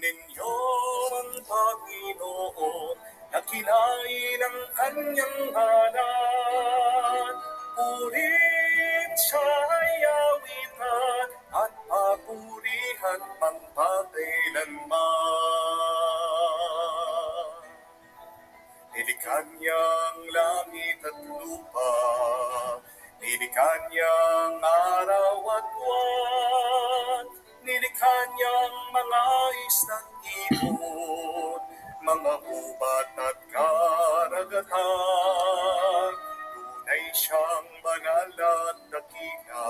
ninyo ang Panginoon na kinain ang kanyang ngalan. Purihin siya ay awitan at papurihan magpakailanman. Nilikha niyang langit at lupa, nilikha niyang araw at buwan, nilikha niyang mga isang ibon, mga ubat at karagatan. Tunay siyang banal at dakila,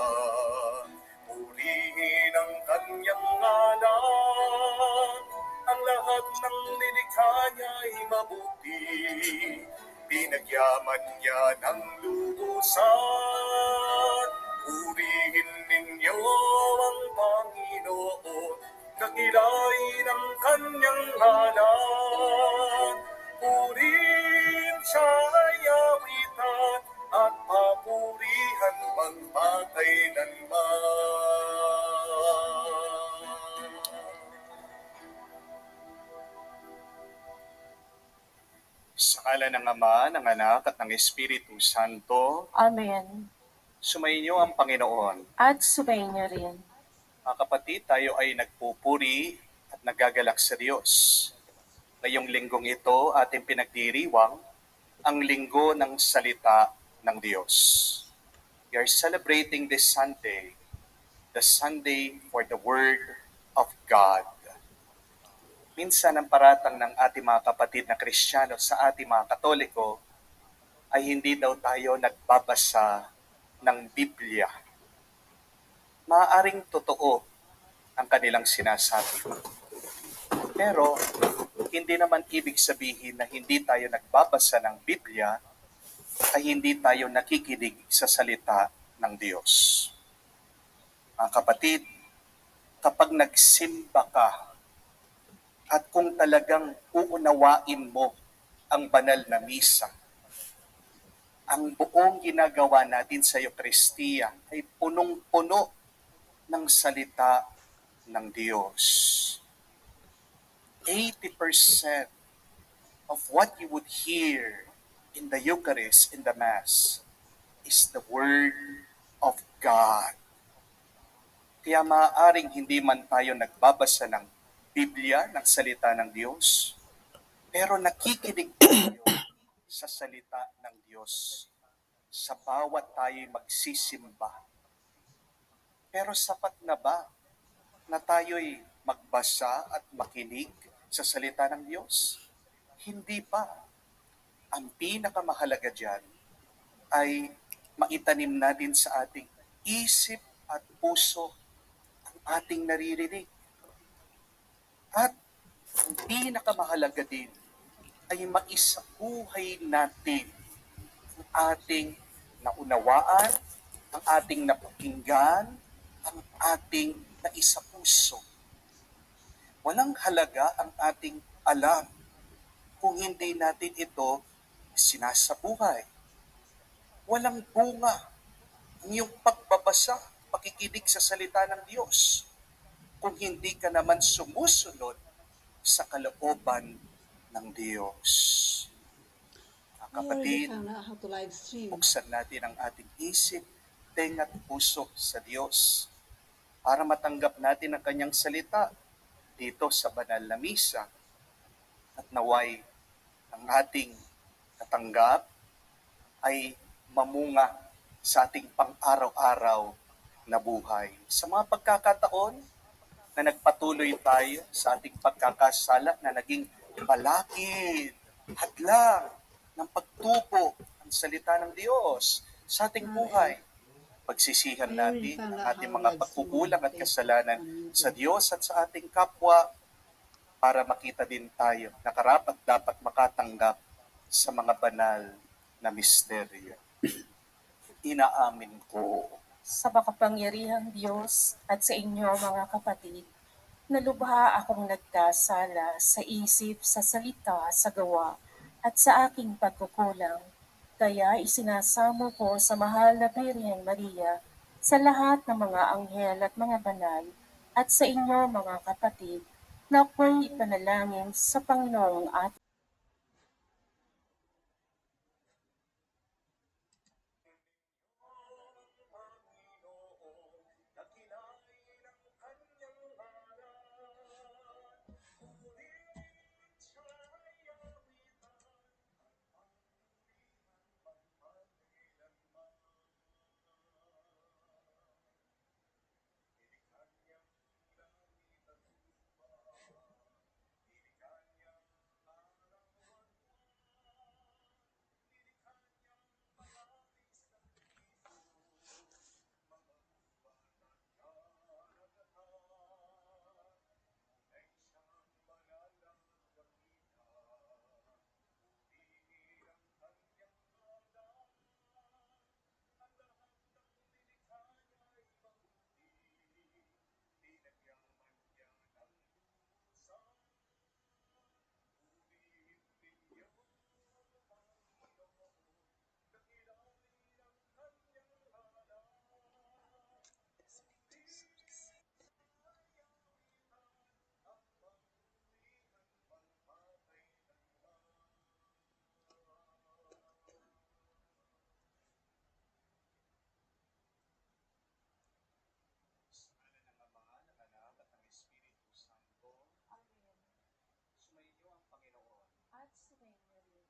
purihin ang kanyang ngalan. Ang lahat ng nilikha niya ay mabuti, pinagyaman niya ng lubusan. Purihin ninyo ang Panginoon, kagilain ang kanyang ngalan. Purihin siya ay awitan at papurihan magpakailanman. Sa ngalan ng Ama, ng Anak, at ng Espiritu Santo, Amen. sumainyo ang Panginoon. At sumainyo rin. Mga kapatid, tayo ay nagpupuri at nagagalak sa Diyos. Ngayong linggong ito, ating pinagdiriwang ang linggo ng salita ng Diyos. We are celebrating this Sunday, the Sunday for the Word of God. Minsan ang paratang ng ating mga kapatid na Kristiyano sa ating mga Katoliko ay hindi daw tayo nagbabasa ng Biblia. Maaaring totoo ang kanilang sinasabi. Pero hindi naman ibig sabihin na hindi tayo nagbabasa ng Biblia ay hindi tayo nakikinig sa salita ng Diyos. Mga kapatid, kapag nagsimba ka, at kung talagang uunawain mo ang banal na misa, ang buong ginagawa natin sa Eucharistia ay punong-puno ng salita ng Diyos. 80% of what you would hear in the Eucharist, in the Mass, is the Word of God. Kaya maaaring hindi man tayo nagbabasa ng Biblia, ng salita ng Diyos, pero nakikinig tayo sa salita ng Diyos sa bawat tayo'y magsisimba. Pero sapat na ba na tayo'y magbasa at makinig sa salita ng Diyos? Hindi pa. Ang pinakamahalaga dyan ay maitanim natin sa ating isip at puso ang ating naririnig. At ang pinakamahalaga din ay maisabuhay natin ang ating naunawaan, ang ating napakinggan, ang ating naisapuso. Walang halaga ang ating alam kung hindi natin ito sinasabuhay. Walang bunga ang iyong pagbabasa, pakikinig sa salita ng Diyos kung hindi ka naman sumusunod sa kalooban ng Diyos. Mga kapatid, buksan natin ang ating isip, tenga at puso sa Diyos para matanggap natin ang kanyang salita dito sa banal na misa at naway ang ating natanggap ay mamunga sa ating pang-araw-araw na buhay. Sa mga pagkakataon na nagpatuloy tayo sa ating pagkakasala na naging balakid, hadlang ng pagtupo ng salita ng Diyos sa ating buhay. Pagsisihan natin ang ating mga pagkukulang at kasalanan sa Diyos at sa ating kapwa para makita din tayo na karapat dapat makatanggap sa mga banal na misteryo. Inaamin ko Sa makapangyarihang Diyos at sa inyo mga kapatid, na lubha akong nagkasala sa isip, sa salita, sa gawa, at sa aking pagkukulang. Kaya isinasamo ko sa mahal na Birheng Maria, sa lahat ng mga anghel at mga banal, at sa inyo mga kapatid, Napoy ipanalangin sa Panginoong ating Sa ngalan ng Ama, ng Anak, at ng Espiritu Santo, Amen. sumainyo ang Panginoon. At sumainyo rin.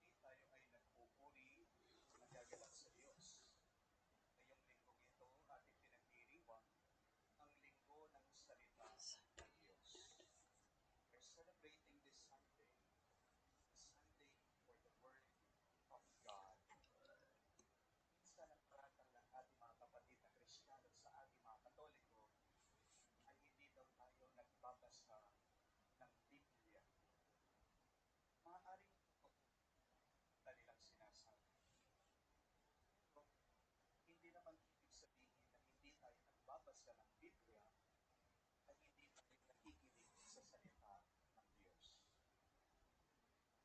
Hindi tayo ay nagpupuri, nagagalak sa Diyos. Ngayong linggong ito, ating pinagdiriwang ang linggo ng salita ng Diyos. We're celebrating this Sunday, the Sunday for the Word of God. Minsan ang paratang ng ating mga kapatid na Kristiyano sa ating mga Katoliko ay hindi daw tayo nagbabasa ng Biblia. Maaaring ito kanilang sinasabi. Pero hindi naman ibig sabihin na hindi tayo nagbabasa ng Biblia ay hindi tayo nakikinig sa salita ng Diyos.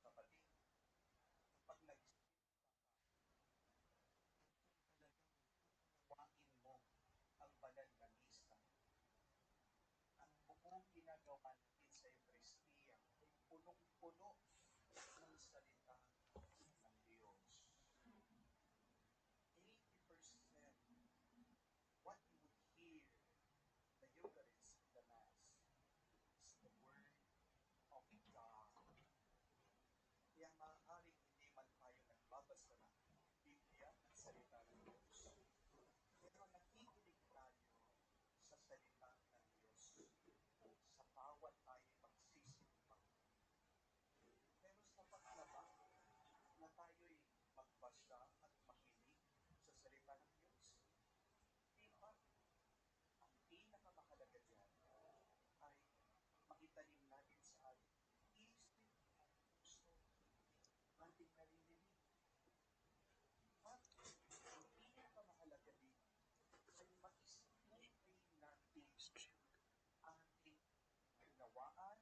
Kapatid, kapag nagsalita ka, talagang unawain mo ang banal na misa. Ang buong ginagawa natin sa Eucharistia ay punong-puno ng salita ng Diyos. 80% what you would hear in the Eucharist, in the Mass, is the Word of God. Kaya maaaring hindi man tayo nagbabasa ng Biblia at salita ng Diyos, pero nakikinig tayo sa salita ng Diyos sa bawat tayo magsisimba. Pero sapat na ba na tayo'y magbasa at makinig sa salita ng Diyos? Di ba? Ang pinakamahalaga dyan ay maitanim natin sa ating isip at puso ating naririnig. At ang pinakamahalaga din ay maisipin natin ating unawaan,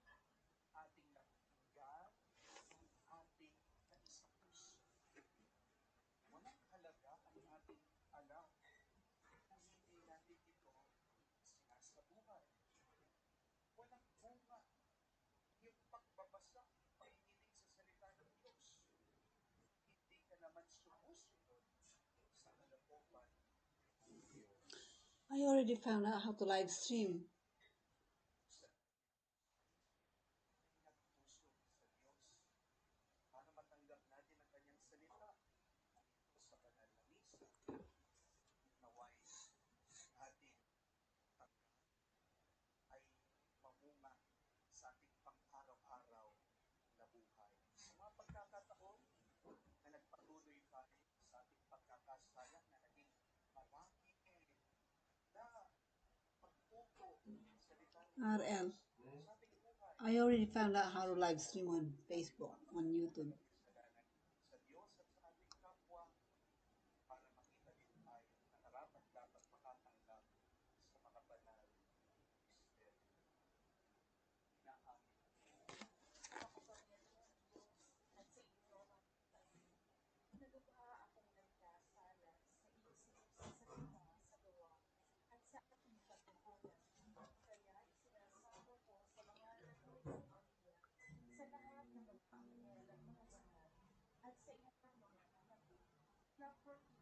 ating napakinggan, ating naisapuso. Walang halaga ang ating alam kung hindi natin ito sinasabuhay. Walang bunga yung pagbabasa, pakikinig sa salita ng Diyos. Hindi ka naman sumusunod sa kalooban ng Diyos. I already found out how to live stream. Sa nagpuso sa Diyos para matanggap natin ang kanyang salita sa banal na misa naway ating tanggap ay mamunga sa ating pang-araw-araw na buhay. Sa mga pagkakataon na nagpatuloy tayo sa ating pagkakasala na naging marami na pagtuto sa salita ng RL. Diyos sa ating buhay. I already found out how to live stream on Facebook, on YouTube. Kasalanan sa Diyos at sa ating kapwa para makita din tayo na karapat dapat makatanggap sa mga banal na misteryo. Inaamin makapangyarihan Diyos at sa inyo mga kapatid. Nalubha akong nagkasala sa isip, sa salita, sa gawa, at sa aking pagkukulang. Kaya isinasamo ko sa Not 14.